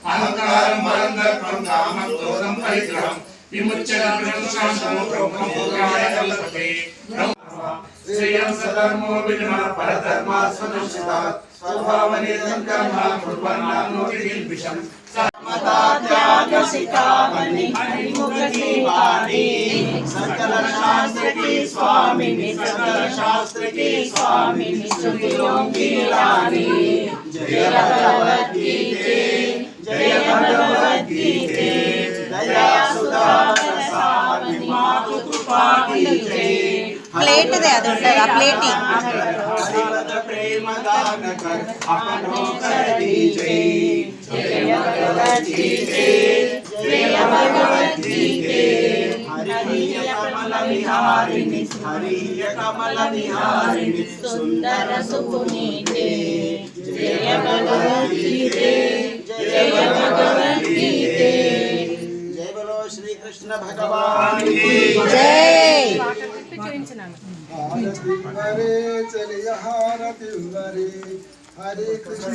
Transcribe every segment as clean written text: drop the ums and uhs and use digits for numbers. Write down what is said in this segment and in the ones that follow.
अहंकारं बलं दर्पं कामं क्रोधं परिग्रहं विमुच्यते ब्रह्मभूताय कल्पते श्रेयं सधर्मो विद्मः परधर्मा स्वनुष्ठितः स्वभावनिरतं कर्म कुर्वन्नाप्नोति किल्बिषम् त्यागसिकामणि मुक्ति वाणी सकल शास्त्र की स्वामिनी सकल शास्त्र की स्वामिनी श्रुतियों की रानी जय भगवद गीते जय भगवद गीते दया सुधा रसावनि मातु कृपा की जय प्लेट दे అది ఉంటది ఆ ప్లేటింగ్ हरिवद प्रेम दान कर अपनों कर दीजिए जय भगवद गीते जय भगवद गीते हरिय कमल विहारिणि हरिय कमल विहारिणि सुंदर सुपुनीते जय भगवद गीते जय भगवद गीते जय बोलो श्री कृष्ण भगवान की जय हारति चलिया हारति हरे कृष्ण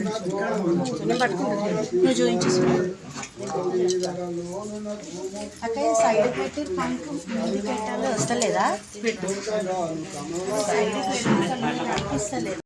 అక్కడ సైడ్ పెట్టి పంపు పెట్టాలి వస్తలేదా సైడ్ పెట్టి అనిపిస్తలేదు